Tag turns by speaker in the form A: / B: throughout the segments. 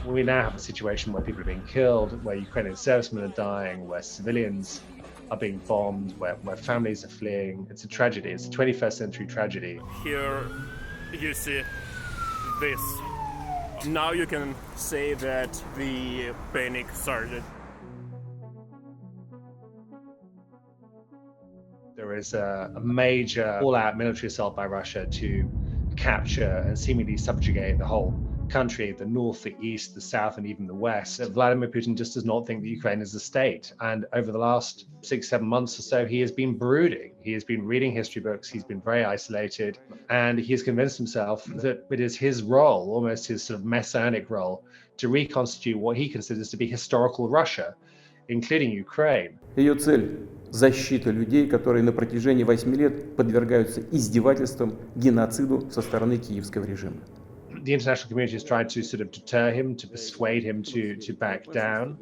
A: We now have a situation where people are being killed, where Ukrainian servicemen are dying, where civilians are being bombed, where families are fleeing. It's a tragedy. It's a 21st century tragedy.
B: Here you see this. Now you can say that the panic started.
A: There is a major all-out military assault by Russia to capture and seemingly subjugate the whole country, the north, the east, the south, and even the west. Vladimir Putin just does not think that Ukraine is a state. And over the last 6-7 months or so, he has been brooding. He has been reading history books. He's been very isolated. And he has convinced himself that it is his role, almost his sort of messianic role, to reconstitute what he considers to be historical Russia, including Ukraine.
C: Ее цель – защита людей, которые на протяжении 8 лет подвергаются издевательствам, геноциду со стороны киевского режима.
A: The international community has tried to sort of deter him, to persuade him to back down.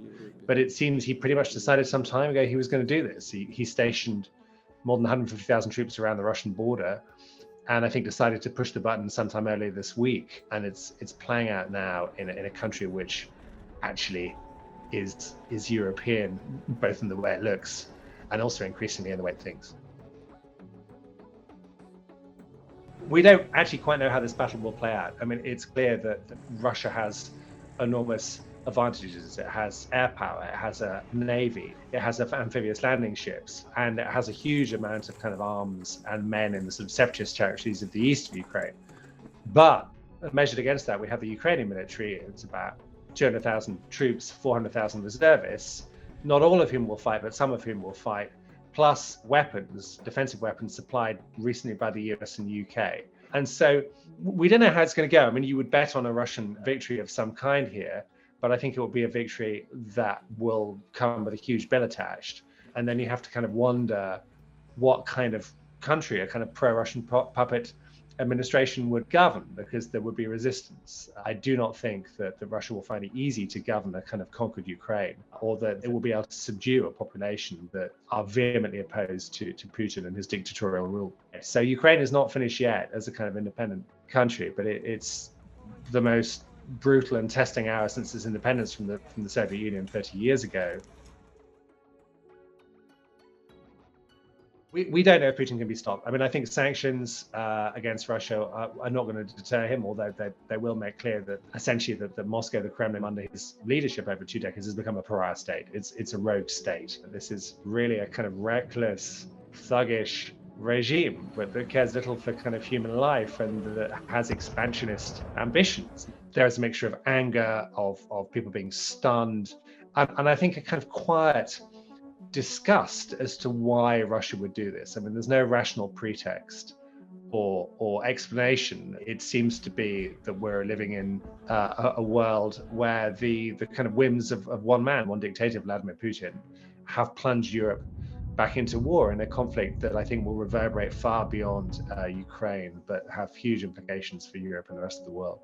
A: But it seems he pretty much decided some time ago he was going to do this. He stationed more than 150,000 troops around the Russian border, and I think decided to push the button sometime earlier this week. And it's playing out now in a country which actually is European, both in the way it looks and also increasingly in the way it thinks. We don't actually quite know how this battle will play out. I mean, it's clear that Russia has enormous advantages. It has air power, it has a navy, it has amphibious landing ships, and it has a huge amount of kind of arms and men in the sort of separatist territories of the east of Ukraine. But measured against that, we have the Ukrainian military. It's about 200,000 troops, 400,000 reservists, not all of whom will fight, but some of whom will fight, plus weapons, defensive weapons supplied recently by the US and UK. And so we don't know how it's going to go. I mean, you would bet on a Russian victory of some kind here, but I think it will be a victory that will come with a huge bill attached. And then you have to kind of wonder what kind of country a kind of pro-Russian puppet administration would govern, because there would be resistance. I do not think that Russia will find it easy to govern a kind of conquered Ukraine, or that it will be able to subdue a population that are vehemently opposed to Putin and his dictatorial rule. So Ukraine is not finished yet as a kind of independent country, but it's the most brutal and testing hour since its independence from the Soviet Union 30 years ago. We don't know if Putin can be stopped. I mean, I think sanctions against Russia are not going to deter him, although they will make clear that essentially that Moscow, the Kremlin, under his leadership over 2 decades, has become a pariah state. It's a rogue state. This is really a kind of reckless, thuggish regime that cares little for kind of human life and that has expansionist ambitions. There is a mixture of anger, of people being stunned, and I think a kind of quiet disgust as to why Russia would do this. I mean, there's no rational pretext or explanation. It seems to be that we're living in a world where the kind of whims of one man, one dictator, Vladimir Putin, have plunged Europe back into war in a conflict that I think will reverberate far beyond Ukraine, but have huge implications for Europe and the rest of the world.